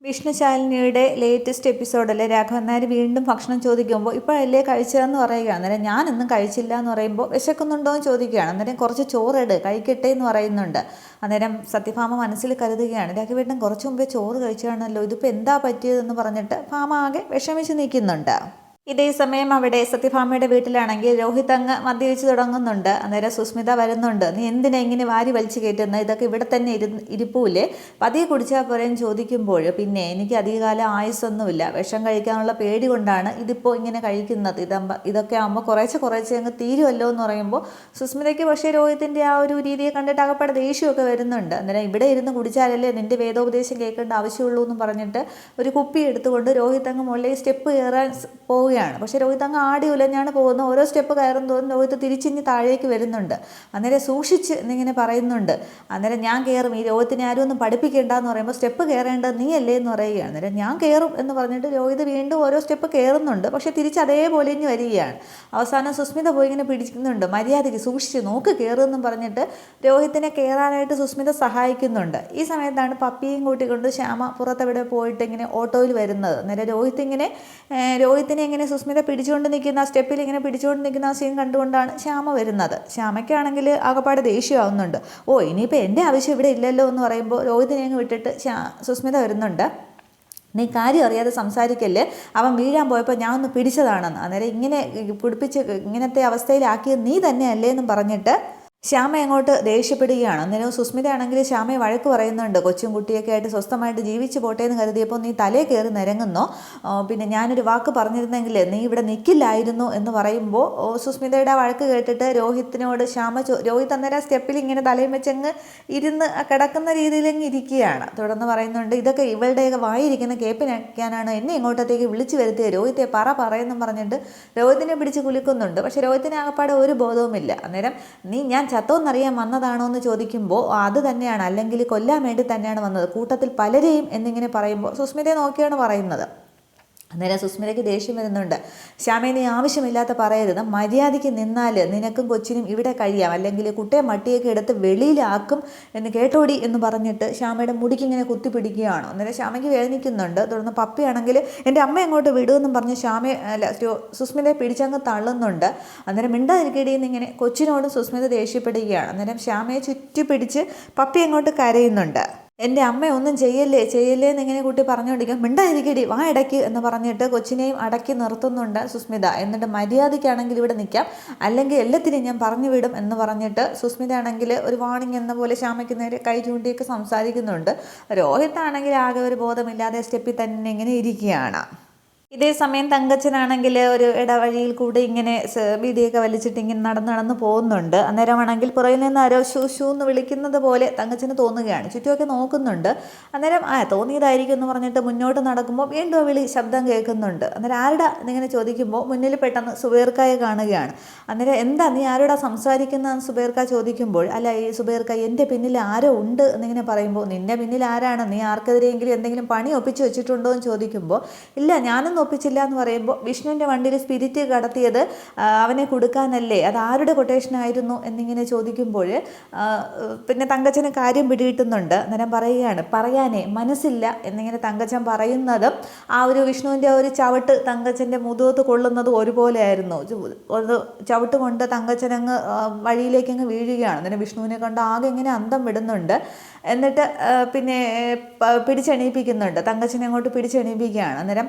വിഷ്ണുശാലിനിയുടെ latest എപ്പിസോഡിൽ രാഘവൻ നായർ വീണ്ടും ഭക്ഷണം ചോദിക്കുമ്പോൾ ഇപ്പോഴല്ലേ കഴിച്ചതെന്ന് പറയുകയാണ്. അന്നേരം ഞാനൊന്നും കഴിച്ചില്ല എന്ന് പറയുമ്പോൾ വിശക്കുന്നുണ്ടോ എന്ന് ചോദിക്കുകയാണ്. അന്നേരം കുറച്ച് ചോറിട് കഴിക്കട്ടെ എന്ന് പറയുന്നുണ്ട്. അന്നേരം സത്യഭാമ മനസ്സിൽ കരുതുകയാണ്, രാഘവേട്ടൻ കുറച്ച് മുമ്പേ ചോറ് കഴിച്ചാണല്ലോ, ഇതിപ്പോൾ എന്താ പറ്റിയതെന്ന് പറഞ്ഞിട്ട് ഭാമ ആകെ വിഷമിച്ച് നിൽക്കുന്നുണ്ട്. ഇതേ സമയം അവിടെ സത്യഭാമയുടെ വീട്ടിലാണെങ്കിൽ രോഹിത് അങ്ങ് മദ്യപിച്ച് തുടങ്ങുന്നുണ്ട്. അന്നേരം സുസ്മിത വരുന്നുണ്ട്. നീ എന്തിനാ ഇങ്ങനെ വാരി വലിച്ചു കയറ്റുന്നത്, ഇതൊക്കെ ഇവിടെ തന്നെ ഇരിപ്പൂലേ, പതിയെ കുടിച്ചാൽ പോരെയും ചോദിക്കുമ്പോൾ, പിന്നെ എനിക്ക് അധികകാലം ആയുസ്സൊന്നുമില്ല, വിഷം കഴിക്കാനുള്ള പേടി കൊണ്ടാണ് ഇതിപ്പോൾ ഇങ്ങനെ കഴിക്കുന്നത്, ഇതൊക്കെ ആകുമ്പോൾ കുറേശ്ശെ അങ്ങ് തീരുമല്ലോ എന്ന് പറയുമ്പോൾ സുസ്മിതയ്ക്ക് പക്ഷേ രോഹിത്തിൻ്റെ ആ ഒരു രീതിയെ കണ്ടിട്ട് അകപ്പാടെ ദേഷ്യമൊക്കെ വരുന്നുണ്ട്. അന്നേരം ഇവിടെ ഇരുന്ന് കുടിച്ചാലല്ലേ നിൻ്റെ വേദോപദേശം കേൾക്കേണ്ട ആവശ്യമുള്ളൂ എന്ന് പറഞ്ഞിട്ട് ഒരു കുപ്പി എടുത്തുകൊണ്ട് രോഹിത് അങ്ങ് മുകളിൽ സ്റ്റെപ്പ് കയറാൻ പോവുകയാണ്. പക്ഷേ രോഹിത് അങ്ങ് ആടി ഉലഞ്ഞാണ് പോകുന്നത്. ഓരോ സ്റ്റെപ്പ് കയറും തോറും രോഹിത് തിരിച്ചിഞ്ഞ് താഴേക്ക് വരുന്നുണ്ട്. അന്നേരം സൂക്ഷിച്ച് എന്നിങ്ങനെ പറയുന്നുണ്ട്. അന്നേരം ഞാൻ കയറും, ഈ രോഹിത്തിനെ ആരും ഒന്നും പഠിപ്പിക്കേണ്ടെന്ന് പറയുമ്പോൾ സ്റ്റെപ്പ് കയറേണ്ടത് നീ അല്ലേ എന്ന് പറയുകയാണ്. അന്നേരം ഞാൻ കയറും എന്ന് പറഞ്ഞിട്ട് രോഹിത് വീണ്ടും ഓരോ സ്റ്റെപ്പ് കയറുന്നുണ്ട്. പക്ഷേ തിരിച്ച് അതേപോലെ ഇഞ്ഞ് വരികയാണ്. അവസാനം സുസ്മിത പോയി ഇങ്ങനെ പിടിക്കുന്നുണ്ട്. മര്യാദയ്ക്ക് സൂക്ഷിച്ച് നോക്ക് കയറുമെന്നും പറഞ്ഞിട്ട് രോഹിത്തിനെ കയറാനായിട്ട് സുസ്മിത സഹായിക്കുന്നുണ്ട്. ഈ സമയത്താണ് പപ്പിയും കൂട്ടിക്കൊണ്ട് ശ്യാമ പുറത്തെവിടെ പോയിട്ട് ഇങ്ങനെ ഓട്ടോയിൽ വരുന്നത്. അന്നേരം രോഹിത്തിനെ ഇങ്ങനെ സുസ്മിത പിടിച്ചുകൊണ്ട് നിൽക്കുന്ന ആ സ്റ്റെപ്പിൽ ഇങ്ങനെ പിടിച്ചുകൊണ്ട് നിൽക്കുന്ന ആ സീൻ കണ്ടുകൊണ്ടാണ് ശ്യാമ വരുന്നത്. ശ്യാമയ്ക്കാണെങ്കിൽ ആകപ്പാട് ദേഷ്യമാവുന്നുണ്ട്. ഇനിയിപ്പോൾ എൻ്റെ ആവശ്യം ഇവിടെ ഇല്ലല്ലോ എന്ന് പറയുമ്പോൾ രോഹിത്തിനെ അങ്ങ് വിട്ടിട്ട് സുസ്മിത വരുന്നുണ്ട്. നീ കാര്യം അറിയാതെ സംസാരിക്കല്ലേ, അവൻ വീഴാൻ പോയപ്പോൾ ഞാൻ ഒന്ന് പിടിച്ചതാണെന്ന്. അന്നേരം ഇങ്ങനെ പിടിപ്പിച്ച് ഇങ്ങനത്തെ അവസ്ഥയിലാക്കിയത് നീ തന്നെയല്ലേ എന്നും പറഞ്ഞിട്ട് ശ്യാമ അങ്ങോട്ട് ദേഷ്യപ്പെടുകയാണ്. അന്നേരം സുസ്മിത ആണെങ്കിൽ ശ്യാമയെ വഴക്ക് പറയുന്നുണ്ട്. കൊച്ചും കുട്ടിയൊക്കെ ആയിട്ട് സ്വസ്ഥമായിട്ട് ജീവിച്ചു പോട്ടെ എന്ന് കരുതിയപ്പോൾ നീ തലേ കയറി നിരങ്ങുന്നോ, പിന്നെ ഞാനൊരു വാക്ക് പറഞ്ഞിരുന്നെങ്കിൽ നീ ഇവിടെ നിൽക്കില്ലായിരുന്നു എന്ന് പറയുമ്പോൾ സുസ്മിതയുടെ വഴക്ക് കേട്ടിട്ട് രോഹിത്തിനോട് രോഹിത് അന്നേരം സ്റ്റെപ്പിൽ ഇങ്ങനെ തലയും വെച്ചങ്ങ് ഇരുന്ന് കിടക്കുന്ന രീതിയിലങ്ങ് ഇരിക്കുകയാണ്. തുടർന്ന് പറയുന്നുണ്ട്, ഇതൊക്കെ ഇവളുടെയൊക്കെ വായിരിക്കുന്ന കേപ്പിനയ്ക്കാനാണ് എന്നെ ഇങ്ങോട്ടത്തേക്ക് വിളിച്ചു വരുത്തിയത്, രോഹിത്തെ പറയുമെന്നും പറഞ്ഞിട്ട് രോഹിത്തിനെ പിടിച്ച് കുലുക്കുന്നുണ്ട്. പക്ഷേ രോഹിത്തിന് ആകപ്പാടെ ഒരു ബോധവുമില്ല. അന്നേരം ഞാൻ ചത്തോന്നറിയാൻ വന്നതാണോ എന്ന് ചോദിക്കുമ്പോൾ അത് തന്നെയാണ്, അല്ലെങ്കിൽ കൊല്ലാൻ വേണ്ടി തന്നെയാണ് വന്നത്, കൂട്ടത്തിൽ പലരെയും എന്നിങ്ങനെ പറയുമ്പോൾ സുസ്മിതയെ നോക്കിയാണ് പറയുന്നത്. അന്നേരം സുസ്മിതയ്ക്ക് ദേഷ്യം വരുന്നുണ്ട്. ശ്യാമേ, നീ ആവശ്യമില്ലാത്ത പറയരുത്, മര്യാദയ്ക്ക് നിന്നാൽ നിനക്കും കൊച്ചിനും ഇവിടെ കഴിയാം, അല്ലെങ്കിൽ കുട്ടിയെ മട്ടിയൊക്കെ എടുത്ത് വെളിയിലാക്കും എന്ന് കേട്ടോടി എന്ന് പറഞ്ഞിട്ട് ശ്യാമയുടെ മുടിക്കിങ്ങനെ കുത്തിപ്പിടിക്കുകയാണ്. അന്നേരം ശ്യാമയ്ക്ക് വേദനിക്കുന്നുണ്ട്. തുടർന്ന് പപ്പിയാണെങ്കിൽ എൻ്റെ അമ്മ അങ്ങോട്ട് വിടുമെന്നും പറഞ്ഞ് സുസ്മിതയെ പിടിച്ചങ്ങ് തള്ളുന്നുണ്ട്. അന്നേരം മിണ്ടാതിരിക്കടിയെന്ന് ഇങ്ങനെ കൊച്ചിനോടും സുസ്മിത ദേഷ്യപ്പെടുകയാണ്. അന്നേരം ശ്യാമയെ ചുറ്റി പിടിച്ച് പപ്പി അങ്ങോട്ട് കരയുന്നുണ്ട്. എൻ്റെ അമ്മ ഒന്നും ചെയ്യല്ലേ എന്നിങ്ങനെ കുട്ടി പറഞ്ഞുകൊണ്ടിരിക്കും. മിണ്ടായിരിക്കടി, വാ ഇടയ്ക്ക് എന്ന് പറഞ്ഞിട്ട് കൊച്ചിനെയും അടക്കി നിർത്തുന്നുണ്ട് സുസ്മിത. എന്നിട്ട് മര്യാദയ്ക്കാണെങ്കിൽ ഇവിടെ നിൽക്കാം, അല്ലെങ്കിൽ എല്ലാത്തിനും ഞാൻ പറഞ്ഞു വിടും എന്ന് പറഞ്ഞിട്ട് സുസ്മിത ആണെങ്കിൽ ഒരു വാണിംഗ് എന്ന പോലെ ശ്യാമയ്ക്ക് നേരെ കൈ ചൂണ്ടിയൊക്കെ സംസാരിക്കുന്നുണ്ട്. രോഹിത് ആണെങ്കിൽ ആകെ ഒരു ബോധമില്ലാതെ സ്റ്റെപ്പിൽ തന്നെ ഇങ്ങനെ ഇരിക്കുകയാണ്. ഇതേ സമയം തങ്കച്ചനാണെങ്കിൽ ഒരു ഇടവഴിയിൽ കൂടെ ഇങ്ങനെ വീതിയൊക്കെ വലിച്ചിട്ട് ഇങ്ങനെ നടന്ന് പോകുന്നുണ്ട്. അന്നേരമാണെങ്കിൽ പുറകിൽ നിന്ന് ആരോ ഷൂ എന്ന് വിളിക്കുന്നത് പോലെ തങ്കച്ചന് തോന്നുകയാണ്. ചുറ്റുമൊക്കെ നോക്കുന്നുണ്ട്. അന്നേരം തോന്നിയതായിരിക്കും എന്ന് പറഞ്ഞിട്ട് മുന്നോട്ട് നടക്കുമ്പോൾ വീണ്ടും വിളി ശബ്ദം കേൾക്കുന്നുണ്ട്. അന്നേരം ആരുടെ എന്നിങ്ങനെ ചോദിക്കുമ്പോൾ മുന്നിൽ പെട്ടെന്ന് സുബൈർക്കായെ കാണുകയാണ്. അന്നേരം എന്താ നീ ആരോടാ സംസാരിക്കുന്നതെന്ന് സുബൈർക്ക ചോദിക്കുമ്പോൾ, അല്ല ഈ സുബൈർക്ക എൻ്റെ പിന്നിൽ ആരോ ഉണ്ട് എന്നിങ്ങനെ പറയുമ്പോൾ, നിൻ്റെ പിന്നിൽ ആരാണ്, നീ ആർക്കെതിരെയെങ്കിലും എന്തെങ്കിലും പണി ഒപ്പിച്ച് വെച്ചിട്ടുണ്ടോ എന്ന് ചോദിക്കുമ്പോൾ, ഇല്ല ഞാനൊന്നും ഒപ്പിച്ചില്ല എന്ന് പറയുമ്പോൾ, വിഷ്ണുവിൻ്റെ വണ്ടിയിൽ സ്പിരിറ്റ് കടത്തിയത് അവനെ കൊടുക്കാനല്ലേ, അത് ആരുടെ കൊട്ടേഷനായിരുന്നു എന്നിങ്ങനെ ചോദിക്കുമ്പോൾ പിന്നെ തങ്കച്ചന് കാര്യം പിടികിട്ടുന്നുണ്ട്. അന്നേരം പറയുകയാണ്, പറയാനേ മനസ്സില്ല എന്നിങ്ങനെ തങ്കച്ചൻ പറയുന്നതും ആ ഒരു വിഷ്ണുവിൻ്റെ ഒരു ചവിട്ട് തങ്കച്ചൻ്റെ മുതുകത്ത് കൊള്ളുന്നതും ഒരുപോലെ ആയിരുന്നു. ചവിട്ട് കൊണ്ട് തങ്കച്ചനങ്ങ് വഴിയിലേക്കങ്ങ് വീഴുകയാണ്. അന്നേരം വിഷ്ണുവിനെ കണ്ട് ആകെ ഇങ്ങനെ അന്തം വിടുന്നുണ്ട്. എന്നിട്ട് പിന്നെ പിടിച്ചെണീപ്പിക്കുന്നുണ്ട്, തങ്കച്ചനെ അങ്ങോട്ട് പിടിച്ചെണീപ്പിക്കുകയാണ്. അന്നേരം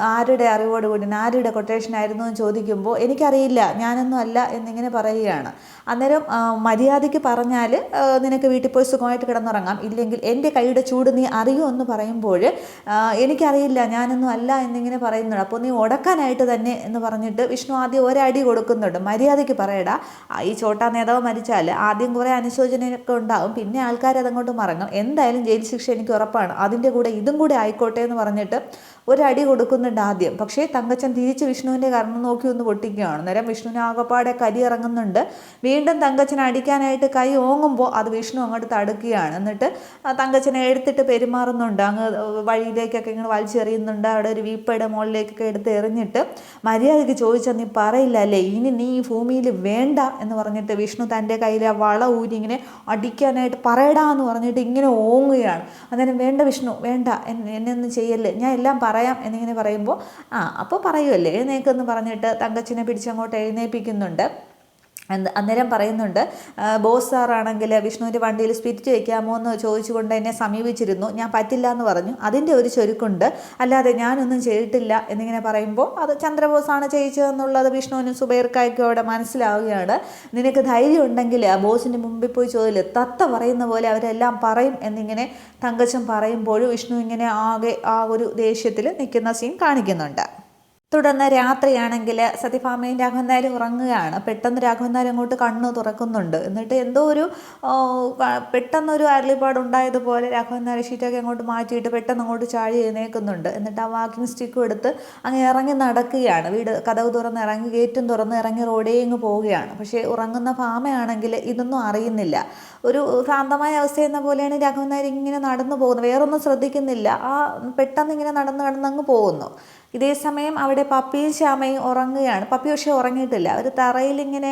ആരുടെ അറിവോടുകൂടി ആരുടെ കൊട്ടേഷനായിരുന്നു എന്ന് ചോദിക്കുമ്പോൾ, എനിക്കറിയില്ല, ഞാനൊന്നും അല്ല എന്നിങ്ങനെ പറയുകയാണ്. അന്നേരം മര്യാദയ്ക്ക് പറഞ്ഞാൽ നിനക്ക് വീട്ടിൽ പോയി സുഖമായിട്ട് കിടന്നുറങ്ങാം, ഇല്ലെങ്കിൽ എൻ്റെ കൈയുടെ ചൂട് നീ അറിയുമോ എന്ന് പറയുമ്പോൾ, എനിക്കറിയില്ല, ഞാനൊന്നും അല്ല എന്നിങ്ങനെ പറയുന്നുണ്ട്. അപ്പോൾ നീ ഉടക്കാനായിട്ട് തന്നെ എന്ന് പറഞ്ഞിട്ട് വിഷ്ണു ആദ്യം ഒരടി കൊടുക്കുന്നുണ്ട്. മര്യാദയ്ക്ക് പറയടാ, ഈ ചോട്ടാ നേതാവ് മരിച്ചാൽ ആദ്യം കുറേ അനുശോചനയൊക്കെ ഉണ്ടാകും, പിന്നെ ആൾക്കാരതങ്ങോട്ട് മറങ്ങും, എന്തായാലും ജയിൽ ശിക്ഷ എനിക്ക് ഉറപ്പാണ്, അതിൻ്റെ കൂടെ ഇതും കൂടെ ആയിക്കോട്ടെ എന്ന് പറഞ്ഞിട്ട് ഒരടി കൊടുക്കുന്നുണ്ട് ആദ്യം. പക്ഷേ തങ്കച്ചൻ തിരിച്ച് വിഷ്ണുവിൻ്റെ കർണം നോക്കി ഒന്ന് പൊട്ടിക്കുകയാണ്. അന്നേരം വിഷ്ണുവിന് ആകപ്പാടെ കരി ഇറങ്ങുന്നുണ്ട്. വീണ്ടും തങ്കച്ചനെ അടിക്കാനായിട്ട് കൈ ഓങ്ങുമ്പോൾ അത് വിഷ്ണു അങ്ങോട്ട് തടുക്കുകയാണ്. എന്നിട്ട് തങ്കച്ചനെ എടുത്തിട്ട് പെരുമാറുന്നുണ്ട്. അങ്ങ് വഴിയിലേക്കൊക്കെ ഇങ്ങനെ വലിച്ചെറിയുന്നുണ്ട്. അവിടെ ഒരു വീപ്പയുടെ മുകളിലേക്കൊക്കെ എടുത്ത് എറിഞ്ഞിട്ട്, മര്യാദയ്ക്ക് ചോദിച്ചാൽ നീ പറയില്ല അല്ലേ, ഇനി നീ ഈ ഭൂമിയിൽ വേണ്ട എന്ന് പറഞ്ഞിട്ട് വിഷ്ണു തൻ്റെ കയ്യിലെ വള ഊരി ഇങ്ങനെ അടിക്കാനായിട്ട് പറയടാ എന്ന് പറഞ്ഞിട്ട് ഇങ്ങനെ ഓങ്ങുകയാണ്. അന്നേരം വേണ്ട വിഷ്ണു വേണ്ട, എന്നെ ഒന്നും ചെയ്യല്ലേ, ഞാൻ എല്ലാം പറയാം എന്നിങ്ങനെ പറയുമ്പോൾ അപ്പോൾ പറയുമല്ലേ എഴുന്നേക്കെന്ന് പറഞ്ഞിട്ട് തങ്കച്ചിനെ പിടിച്ചങ്ങോട്ട് എഴുന്നേൽപ്പിക്കുന്നുണ്ട്. അന്നേരം പറയുന്നുണ്ട്, ബോസ് സാറാണെങ്കിൽ വിഷ്ണുവിൻ്റെ വണ്ടിയിൽ സ്പിരിറ്റ് വയ്ക്കാമോ എന്ന് ചോദിച്ചുകൊണ്ട് എന്നെ സമീപിച്ചിരുന്നു. ഞാൻ പറ്റില്ല എന്ന് പറഞ്ഞു. അതിൻ്റെ ഒരു ചൊരുക്കുണ്ട്, അല്ലാതെ ഞാനൊന്നും ചെയ്തിട്ടില്ല എന്നിങ്ങനെ പറയുമ്പോൾ അത് ചന്ദ്രബോസാണ് ചെയ്യിച്ചതെന്നുള്ളത് വിഷ്ണുവിനും സുബൈർക്കായ്ക്കും അവിടെ മനസ്സിലാവുകയാണ്. നിനക്ക് ധൈര്യം ഉണ്ടെങ്കിൽ ആ ബോസിൻ്റെ മുമ്പിൽ പോയി ചോദില്ല, തത്ത പറയുന്ന പോലെ അവരെല്ലാം പറയും എന്നിങ്ങനെ തങ്കച്ചൻ പറയുമ്പോഴും വിഷ്ണു ഇങ്ങനെ ആകെ ആ ഒരു ദേഷ്യത്തിൽ നിൽക്കുന്ന സീൻ കാണിക്കുന്നുണ്ട്. തുടർന്ന് രാത്രിയാണെങ്കിൽ സത്യഭാമയും രാഘവൻ നായരും ഉറങ്ങുകയാണ്. പെട്ടെന്ന് രാഘവൻ നായർ അങ്ങോട്ട് കണ്ണ് തുറക്കുന്നുണ്ട്. എന്നിട്ട് എന്തോ ഒരു പെട്ടെന്നൊരു അരളിപ്പാടുണ്ടായതുപോലെ രാഘവൻ നായർ ഷീറ്റൊക്കെ അങ്ങോട്ട് മാറ്റിയിട്ട് പെട്ടെന്ന് അങ്ങോട്ട് ചാടി എഴുന്നേൽക്കുന്നുണ്ട്. എന്നിട്ട് ആ വാക്കിംഗ് സ്റ്റിക്കും എടുത്ത് അങ്ങ് ഇറങ്ങി നടക്കുകയാണ്. വീട് കതവ് തുറന്ന് ഇറങ്ങി, ഗേറ്റും തുറന്ന് ഇറങ്ങി റോഡേ ഇങ്ങ് പോവുകയാണ്. പക്ഷേ ഉറങ്ങുന്ന ഭാമയാണെങ്കിൽ ഇതൊന്നും അറിയുന്നില്ല. ഒരു ഭ്രാന്തമായ അവസ്ഥയെന്ന പോലെയാണ് രാഘവൻ നായർ ഇങ്ങനെ നടന്നു പോകുന്നത്. വേറൊന്നും ശ്രദ്ധിക്കുന്നില്ല. പെട്ടെന്ന് ഇങ്ങനെ നടന്നങ്ങ് പോകുന്നു. ഇതേ സമയം അവിടെ പപ്പിയും ശ്യാമയും ഉറങ്ങുകയാണ്. പപ്പി പക്ഷേ ഉറങ്ങിയിട്ടില്ല. അവർ തറയിലിങ്ങനെ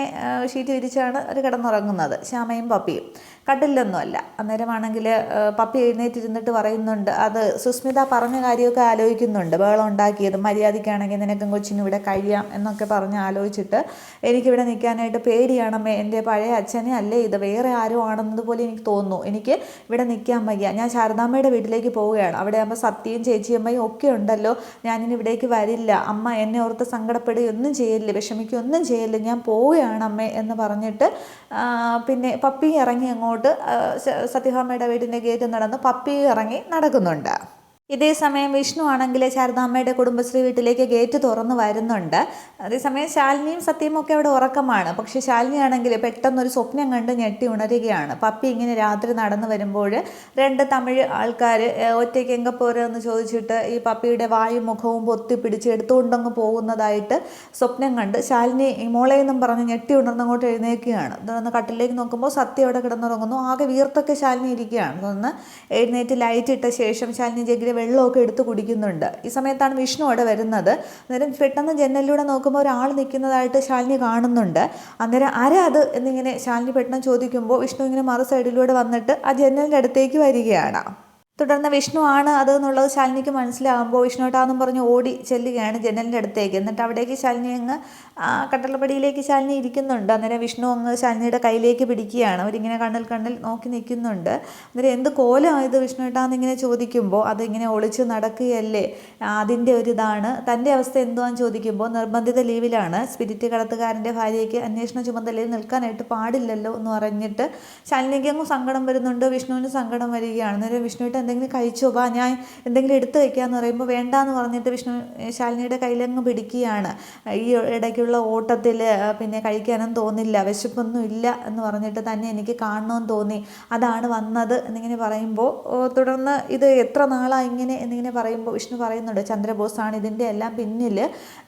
ഷീറ്റ് വിരിച്ചാണ് അവർ കിടന്നുറങ്ങുന്നത്, ശ്യാമയും പപ്പിയും. കട്ടിലൊന്നുമല്ല. അന്നേരമാണെങ്കിൽ പപ്പി എഴുന്നേറ്റിരുന്നിട്ട് പറയുന്നുണ്ട്, അത് സുസ്മിത പറഞ്ഞ കാര്യമൊക്കെ ആലോചിക്കുന്നുണ്ട്. ബഹളം ഉണ്ടാക്കിയത് മര്യാദയ്ക്കാണെങ്കിൽ നിനക്കും കൊച്ചിനും ഇവിടെ കഴിയാം എന്നൊക്കെ പറഞ്ഞ് ആലോചിച്ചിട്ട് എനിക്കിവിടെ നിൽക്കാനായിട്ട് പേടിയാണമ്മേ, എൻ്റെ പഴയ അച്ഛനെ അല്ലേ ഇത്, വേറെ ആരും ആണെന്നതുപോലെ എനിക്ക് തോന്നുന്നു. എനിക്ക് ഇവിടെ നിൽക്കാൻ വയ്യ. ഞാൻ ശാരദാമ്മയുടെ വീട്ടിലേക്ക് പോവുകയാണ്. അവിടെ ആകുമ്പോൾ സത്യയും ചേച്ചിയമ്മയും ഒക്കെ ഉണ്ടല്ലോ. ഞാനിനി ഇവിടേക്ക് വരില്ല. അമ്മ എന്നെ ഓർത്ത് സങ്കടപ്പെടുകയൊന്നും ചെയ്യില്ല, വിഷമിക്കുകയൊന്നും ചെയ്യില്ല. ഞാൻ പോവുകയാണ് അമ്മേ എന്ന് പറഞ്ഞിട്ട് പിന്നെ പപ്പി ഇറങ്ങി അങ്ങോട്ട് സത്യഭാമയുടെ വീടിൻ്റെ ഗേറ്റ് നടന്ന് പപ്പി ഇറങ്ങി നടക്കുന്നുണ്ട്. ഇതേ സമയം വിഷ്ണു ആണെങ്കിൽ ശാരദാമ്മയുടെ കുടുംബശ്രീ വീട്ടിലേക്ക് ഗേറ്റ് തുറന്ന് വരുന്നുണ്ട്. അതേസമയം ശാലിനിയും സത്യവും ഒക്കെ അവിടെ ഉറക്കമാണ്. പക്ഷേ ശാലിനി ആണെങ്കിൽ പെട്ടെന്നൊരു സ്വപ്നം കണ്ട് ഞെട്ടി ഉണരുകയാണ്. പപ്പി ഇങ്ങനെ രാത്രി നടന്നു വരുമ്പോൾ 2 തമിഴ് ആൾക്കാർ ഒറ്റയ്ക്ക് എങ്ക പോരെന്ന് ചോദിച്ചിട്ട് ഈ പപ്പിയുടെ വായും മുഖവും പൊത്തിപ്പിടിച്ച് എടുത്തുകൊണ്ടങ്ങ് പോകുന്നതായിട്ട് സ്വപ്നം കണ്ട് ശാലിനി മോളെയെന്നും പറഞ്ഞ് ഞെട്ടി ഉണർന്നങ്ങോട്ട് എഴുന്നേൽക്കുകയാണ്. തുടർന്ന് കട്ടിലേക്ക് നോക്കുമ്പോൾ സത്യം അവിടെ കിടന്നുറങ്ങുന്നു. ആകെ വീർത്തൊക്കെ ശാലിനി ഇരിക്കുകയാണ്. തുടർന്ന് എഴുന്നേറ്റ് ലൈറ്റ് ഇട്ട ശേഷം ശാലിനി ജഗ്ഗിലെ വെള്ളമൊക്കെ എടുത്ത് കുടിക്കുന്നുണ്ട്. ഈ സമയത്താണ് വിഷ്ണു അവിടെ വരുന്നത്. അന്നേരം പെട്ടെന്ന് ജനലിലൂടെ നോക്കുമ്പോൾ ഒരാൾ നിൽക്കുന്നതായിട്ട് ശാലിനി കാണുന്നുണ്ട്. അന്നേരം ആരാ അത് എന്നിങ്ങനെ ശാലിനി പെട്ടെന്ന് ചോദിക്കുമ്പോൾ വിഷ്ണു ഇങ്ങനെ മറു സൈഡിലൂടെ വന്നിട്ട് ആ ജനലിൻ്റെ അടുത്തേക്ക് വരികയാണ്. തുടർന്ന് വിഷ്ണു ആണ് അത് എന്നുള്ളത് ശാലിനിക്ക് മനസ്സിലാകുമ്പോൾ വിഷ്ണുട്ടാന്നും പറഞ്ഞ് ഓടി ചെല്ലുകയാണ് ജനലിൻ്റെ അടുത്തേക്ക്. എന്നിട്ട് അവിടേക്ക് ശാലിനി അങ്ങ് കട്ടളപ്പടിയിലേക്ക് ശാലിനി ഇരിക്കുന്നുണ്ട്. അന്നേരം വിഷ്ണു അങ്ങ് ശാലിനിയുടെ കയ്യിലേക്ക് പിടിക്കുകയാണ്. അവരിങ്ങനെ കണ്ണിൽ നോക്കി നിൽക്കുന്നുണ്ട്. അന്നേരം എന്ത് കോലമായത് വിഷ്ണുട്ടാന്നിങ്ങനെ ചോദിക്കുമ്പോൾ അതിങ്ങനെ ഒളിച്ച് നടക്കുകയല്ലേ, അതിൻ്റെ ഒരിതാണ്. തൻ്റെ അവസ്ഥ എന്തുവാന്ന് ചോദിക്കുമ്പോൾ നിർബന്ധിത ലീവിലാണ്, സ്പിരിറ്റ് കടത്തുകാരൻ്റെ ഭാര്യയ്ക്ക് അന്വേഷണ ചുമതലയിൽ നിൽക്കാനായിട്ട് പാടില്ലല്ലോ എന്ന് പറഞ്ഞിട്ട് ശാലിനിക്ക് അങ്ങ് സങ്കടം വരുന്നുണ്ട്. വിഷ്ണുവിന് സങ്കടം വരികയാണ്. അന്നേരം വിഷ്ണുവിട്ട് എന്തെങ്കിലും കഴിച്ചോ, വാ ഞാൻ എന്തെങ്കിലും എടുത്ത് വയ്ക്കാമെന്ന് പറയുമ്പോൾ വേണ്ടാന്ന് പറഞ്ഞിട്ട് വിഷ്ണു ശാലിനിയുടെ കയ്യിലങ്ങ് പിടിക്കുകയാണ്. ഈ ഇടയ്ക്കുള്ള ഓട്ടത്തിൽ പിന്നെ കഴിക്കാനും തോന്നില്ല, വിശപ്പൊന്നും ഇല്ല എന്ന് പറഞ്ഞിട്ട് തന്നെ എനിക്ക് കാണണമെന്ന് തോന്നി, അതാണ് വന്നത് എന്നിങ്ങനെ പറയുമ്പോൾ തുടർന്ന് ഇത് എത്ര നാളാണ് ഇങ്ങനെ എന്നിങ്ങനെ പറയുമ്പോൾ വിഷ്ണു പറയുന്നുണ്ട്, ചന്ദ്രബോസാണ് ഇതിൻ്റെ എല്ലാം പിന്നിൽ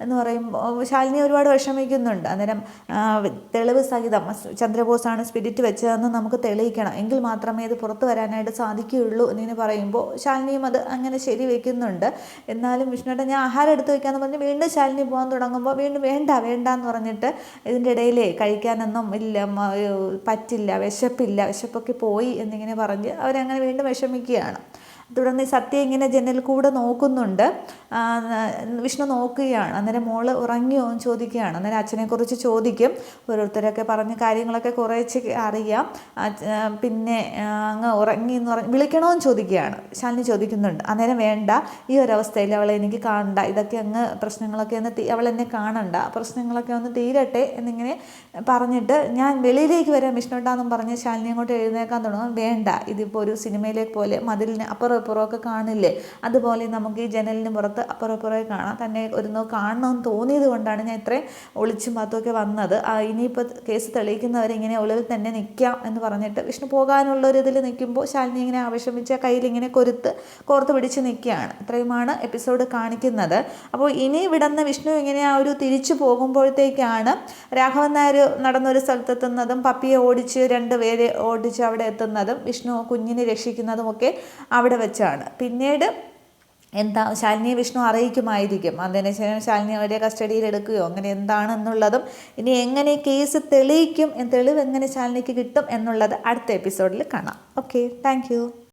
എന്ന് പറയുമ്പോൾ ശാലിനി ഒരുപാട് വിഷമിക്കുന്നുണ്ട്. അന്നേരം തെളിവ് സഹിതം ചന്ദ്രബോസാണ് സ്പിരിറ്റ് വെച്ചതെന്ന് നമുക്ക് തെളിയിക്കണം, എങ്കിൽ മാത്രമേ ഇത് പുറത്തു വരാനായിട്ട് സാധിക്കുകയുള്ളൂ എന്നിങ്ങനെ പറയുമ്പോൾ ശാലിനിയും അത് അങ്ങനെ ശരി വയ്ക്കുന്നുണ്ട്. എന്നാലും വിഷ്ണുവേട്ടൻ ഞാൻ ആഹാരം എടുത്ത് വയ്ക്കാമെന്ന് പറഞ്ഞ് വീണ്ടും ശാലിനി പോകാൻ തുടങ്ങുമ്പോൾ വീണ്ടും വേണ്ട എന്ന് പറഞ്ഞിട്ട് ഇതിൻ്റെ ഇടയിലേ കഴിക്കാനൊന്നും ഇല്ല, പറ്റില്ല, വിശപ്പൊക്കെ പോയി എന്നിങ്ങനെ പറഞ്ഞ് അവരങ്ങനെ വീണ്ടും വിഷമിക്കുകയാണ്. തുടർന്ന് സത്യം ഇങ്ങനെ ജനൽ കൂടെ നോക്കുന്നുണ്ട്. വിഷ്ണു നോക്കുകയാണ്. അന്നേരം മോള് ഉറങ്ങിയോ എന്ന് ചോദിക്കുകയാണ്. അന്നേരം അച്ഛനെക്കുറിച്ച് ചോദിക്കും. ഓരോരുത്തരൊക്കെ പറഞ്ഞ് കാര്യങ്ങളൊക്കെ കുറേച്ച് അറിയാം. പിന്നെ അങ്ങ് ഉറങ്ങി എന്ന് പറഞ്ഞ് വിളിക്കണമെന്ന് ചോദിക്കുകയാണ്. ശാലിനി ചോദിക്കുന്നുണ്ട്. അന്നേരം വേണ്ട, ഈ ഒരവസ്ഥയിൽ അവളെ എനിക്ക് കാണണ്ട, ഇതൊക്കെ അങ്ങ് പ്രശ്നങ്ങളൊക്കെ ഒന്ന് അവളെന്നെ കാണണ്ട, പ്രശ്നങ്ങളൊക്കെ ഒന്ന് തീരട്ടെ എന്നിങ്ങനെ പറഞ്ഞിട്ട് ഞാൻ വെളിയിലേക്ക് വരാം വിഷ്ണുട്ടാന്നും പറഞ്ഞ് ശാലിനി അങ്ങോട്ട് എഴുന്നേക്കാൻ തുടങ്ങും. വേണ്ട, ഇതിപ്പോൾ ഒരു സിനിമയിലേക്ക് പോലെ മതിലിന് അപ്പുറമൊക്കെ കാണില്ലേ, അതുപോലെ നമുക്ക് ഈ ജനലിന് പുറത്ത് അപ്പുറമൊക്കെ കാണാം. തന്നെ ഒരു കാണണമെന്ന് തോന്നിയത് കൊണ്ടാണ് ഞാൻ ഇത്രയും ഒളിച്ചും പാത്തുമൊക്കെ വന്നത്. ഇനിയിപ്പോൾ കേസ് തെളിയിക്കുന്നവരെ ഇങ്ങനെ ഉള്ളിൽ തന്നെ നിൽക്കാം എന്ന് പറഞ്ഞിട്ട് വിഷ്ണു പോകാനുള്ളൊരിതിൽ നിൽക്കുമ്പോൾ ശാലിനി ഇങ്ങനെ ആവശ്യമിച്ച കയ്യിലിങ്ങനെ കോർത്ത് പിടിച്ച് നിൽക്കുകയാണ്. ഇത്രയുമാണ് എപ്പിസോഡ് കാണിക്കുന്നത്. അപ്പോൾ ഇനി ഇവിടുന്ന് വിഷ്ണു ഇങ്ങനെ ആ ഒരു തിരിച്ചു പോകുമ്പോഴത്തേക്കാണ് രാഘവൻ നായർ നടന്നൊരു സ്ഥലത്തെത്തുന്നതും പപ്പിയെ ഓടിച്ച് 2 പേരെ ഓടിച്ച് അവിടെ എത്തുന്നതും വിഷ്ണു കുഞ്ഞിനെ രക്ഷിക്കുന്നതും ഒക്കെ അവിടെ വെച്ചാണ്. പിന്നീട് എന്താ ശാലിനിയെ വിഷ്ണു അറിയിക്കുമായിരിക്കും. അതിനുശേഷം ശാലിനി അവരെ കസ്റ്റഡിയിൽ എടുക്കുകയോ അങ്ങനെ എന്താണെന്നുള്ളതും ഇനി എങ്ങനെ കേസ് തെളിയിക്കും, തെളിവ് എങ്ങനെ ശാലിനിക്ക് കിട്ടും എന്നുള്ളത് അടുത്ത എപ്പിസോഡിൽ കാണാം. Okay, thank